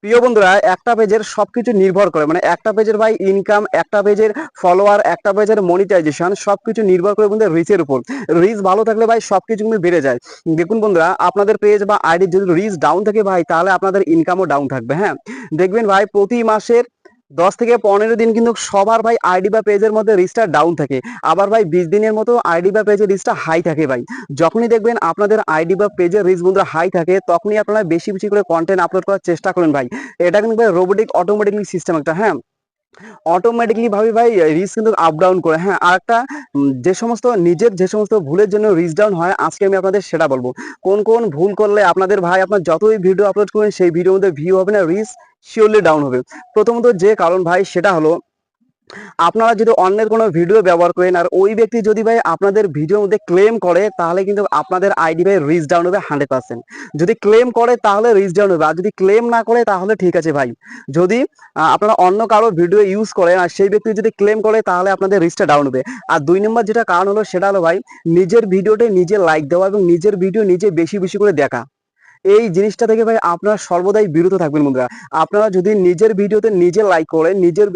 প্রিয় বন্ধুরা, একটা পেজের সবকিছু নির্ভর করে, মানে একটা পেজের ভাই ইনকাম, একটা পেজের ফলোয়ার, একটা পেজের মনিটাইজেশন সবকিছু নির্ভর করে বন্ধুরা রিচের উপর। রিচ ভালো থাকলে ভাই সবকিছু কিন্তু বেড়ে যায়। দেখুন বন্ধুরা, আপনাদের পেজ বা আইডি যদি রিচ ডাউন থাকে ভাই, তাহলে আপনাদের ইনকামও ডাউন থাকবে। হ্যাঁ, দেখবেন ভাই প্রতি মাসের 10 থেকে 15 দিন কিন্তু সবার ভাই আইডি বা পেজের মধ্যে রিচটা ডাউন থাকে। আবার ভাই 20 দিনের মতো আইডি বা পেজের রিচটা হাই থাকে ভাই। যখনই দেখবেন আপনাদের আইডি বা পেজের রিচ বন্ধুরা হাই থাকে, তখনই আপনারা বেশি বেশি করে কন্টেন্ট আপলোড করার চেষ্টা করেন ভাই। এটা কিন্তু ভাই রোবোটিক অটোমেটিকলি সিস্টেম একটা। হ্যাঁ, অটোমেটিকলি ভাবে ভাই রিচ কিন্তু আপ ডাউন করে। হ্যাঁ, আর একটা যে সমস্ত ভুলের জন্য রিচ ডাউন হয়, আজকে আমি আপনাদের সেটা বলবো। কোন কোন ভুল করলে আপনাদের ভাই আপনার যতই ভিডিও আপলোড করেন সেই ভিডিওর মধ্যে ভিউ হবে না, রিচ শিওরলি ডাউন হবে। প্রথমত যে কারণ ভাই সেটা হলো, আপনারা যদি অন্যের কোনো ভিডিও ব্যবহার করেন আর ওই ব্যক্তি যদি ভাই আপনাদের ভিডিওর মধ্যে ক্লেম করে, তাহলে কিন্তু আপনাদের আইডি ভাই রিচ ডাউন হবে 100%। যদি ক্লেম করে তাহলে রিচ ডাউন হবে, আর যদি ক্লেম না করে তাহলে ঠিক আছে ভাই। যদি আপনারা অন্য কারো ভিডিও ইউজ করেন আর সেই ব্যক্তি যদি ক্লেম করে, তাহলে আপনাদের রিচটা ডাউন হবে। আর 2 নম্বর যেটা কারণ হলো সেটা হলো ভাই, নিজের ভিডিওতে নিজে লাইক দেওয়া এবং নিজের ভিডিও নিজে বেশি বেশি করে দেখা। এই জিনিসটা থেকে ভাই আপনারা সর্বদাই বিরত থাকবেন বন্ধুরা। আপনারা যদি নিজের ভিডিওতে নিজে লাইক করেন, নিজের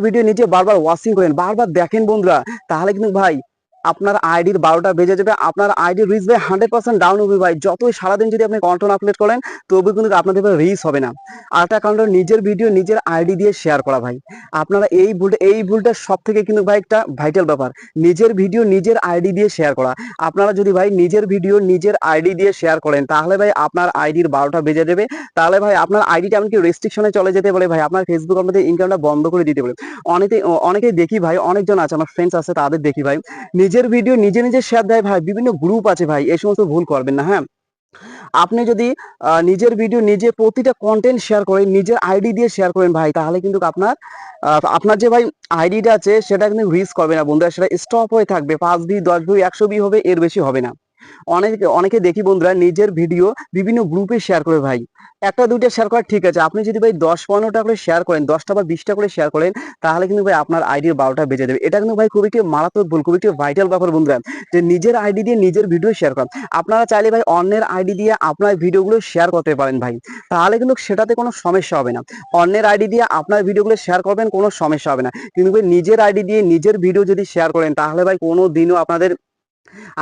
ভিডিও নিজে বারবার ওয়াচিং করেন, বারবার দেখেন বন্ধুরা, তাহলে কিন্তু ভাই আপনার আইডির 12টা বেজে যাবে, আপনার আইডির রিচ ভাই 100% ডাউন হবে ভাই। যতই সারাদিন যদি আপনি কন্টেন্ট আপলোড করেন, তবু কিন্তু আপনাদের রিচ হবে না। আর একটা কারণ হলো নিজের ভিডিও নিজের আইডি দিয়ে শেয়ার করা ভাই। আপনারা এই ভুলটা সব থেকে কিন্তু ভাই একটা ভাইটাল ব্যাপার, নিজের ভিডিও নিজের আইডি দিয়ে শেয়ার করা। আপনারা যদি ভাই নিজের ভিডিও নিজের আইডি দিয়ে শেয়ার করেন, তাহলে ভাই আপনার আইডির 12টা বেজে যাবে। তাহলে ভাই আপনার আইডিটা এমনকি রেস্ট্রিকশনে চলে যেতে পারে ভাই, আপনার ফেসবুক আপনাদের ইনকামটা বন্ধ করে দিতে পারে। অনেকেই দেখি ভাই, অনেকজন আছে আমার ফ্রেন্ডস আছে, তাদের দেখি ভাই নিজের ভিডিও নিজে নিজে শেয়ার দেয় ভাই। বিভিন্ন গ্রুপ আছে ভাই, এই সমস্ত ভুল করবেন না। হ্যাঁ, আপনি যদি নিজের ভিডিও নিজে প্রতিটা কন্টেন্ট শেয়ার করেন, নিজের আইডি দিয়ে শেয়ার করেন ভাই, তাহলে কিন্তু আপনার যে ভাই আইডিটা আছে সেটা কিন্তু রিস্ক করবে না বন্ধুরা, সেটা স্টপ হয়ে থাকবে। 5 ভিউ 10 ভিউ 100 ভিউ হবে, এর বেশি হবে না। অনেকে দেখি বন্ধুরা নিজের ভিডিও বিভিন্ন গ্রুপে শেয়ার করে ভাই। একটা দুইটা শেয়ার করা ঠিক আছে, আপনি যদি ভাই 10-15টা করে শেয়ার করেন, 10টা বা 20টা করে শেয়ার করেন, তাহলে কিন্তু ভাই আপনার আইডির 12টা বেজে যাবে। এটা কিন্তু ভাই খুবই একটি মারাত্মক ভুল, খুবই একটি ভাইটাল ব্যাপার বন্ধুরা, যে নিজের আইডি দিয়ে নিজের ভিডিও শেয়ার করেন। আপনারা চাইলে ভাই অন্যের আইডি দিয়ে আপনার ভিডিওগুলো শেয়ার করতে পারেন ভাই, তাহলে কিন্তু সেটাতে কোনো সমস্যা হবে না। অন্যের আইডি দিয়ে আপনার ভিডিওগুলো শেয়ার করবেন, কোনো সমস্যা হবে না। কিন্তু ভাই নিজের আইডি দিয়ে নিজের ভিডিও যদি শেয়ার করেন, তাহলে ভাই কোনো দিনও আপনাদের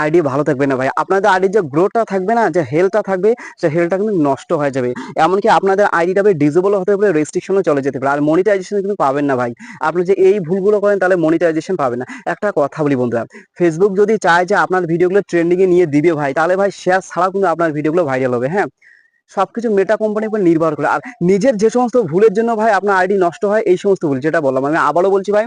আইডি ভালো থাকবে না ভাই। আপনাদের আইডির যে গ্রোথটা থাকবে না, যে হেলথটা থাকবে, সে হেলথটা কিন্তু নষ্ট হয়ে যাবে। এমনকি আপনাদের আইডিটা ভাই ডিজেবল হতে পারে, রেস্ট্রিকশনও চলে যেতে পারে, আর মনিটাইজেশন কিন্তু পাবেন না ভাই। আপনি যে এই ভুলগুলো করেন, তাহলে মনিটাইজেশন পাবেন না। একটা কথা বলি বন্ধুরা, ফেসবুক যদি চায় যে আপনার ভিডিওগুলো ট্রেন্ডিং এ নিয়ে দিবে ভাই, তাহলে ভাই শেয়ার ছাড়াও কিন্তু আপনার ভিডিওগুলো ভাইরাল হবে। হ্যাঁ, সবকিছু মেটা কোম্পানির উপর নির্ভর করে। আর নিজের যে সমস্ত ভুলের জন্য ভাই আপনার আইডি নষ্ট হয়, এই সমস্ত ভুল যেটা বললাম, আমি আবারও বলছি ভাই,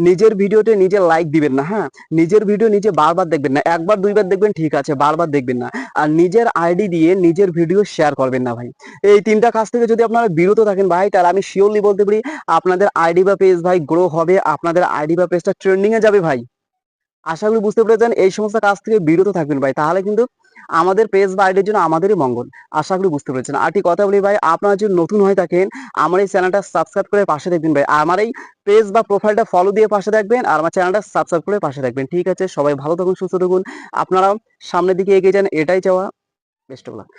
নিজের ভিডিওতে নিজে লাইক দিবেন না। হ্যাঁ, নিজের ভিডিও নিজে বারবার দেখবেন না, একবার দুইবার দেখবেন ঠিক আছে, বারবার দেখবেন না। আর নিজের আইডি দিয়ে নিজের ভিডিও শেয়ার করবেন না ভাই। এই 3টা কাজ থেকে যদি আপনারা বিরত থাকেন ভাই, তাহলে আমি শিওরলি বলতে পারি আপনাদের আইডি বা পেজ ভাই গ্রো হবে, আপনাদের আইডি বা পেজটা ট্রেন্ডিং এ যাবে ভাই। আশা করি বুঝতে পেরেছেন। এই সমস্ত কাজ থেকে বিরত থাকবেন ভাই, তাহলে কিন্তু আমাদের পেজ বা আইডির জন্য আমাদেরই মঙ্গল। আশা করি বুঝতে পেরেছেন। আরটি কথা বলি ভাই, আপনারা যদি নতুন হয়ে থাকেন, আমার এই চ্যানেলটা সাবস্ক্রাইব করে পাশে থাকবেন ভাই। আমার এই পেজ বা প্রোফাইলটা ফলো দিয়ে পাশে থাকবেন, আর আমার চ্যানেলটা সাবস্ক্রাইব করে পাশে থাকবেন। ঠিক আছে, সবাই ভালো থাকুন, সুস্থ থাকুন, আপনারা সামনের দিকে এগিয়ে যান, এটাই চাওয়া। Best of luck.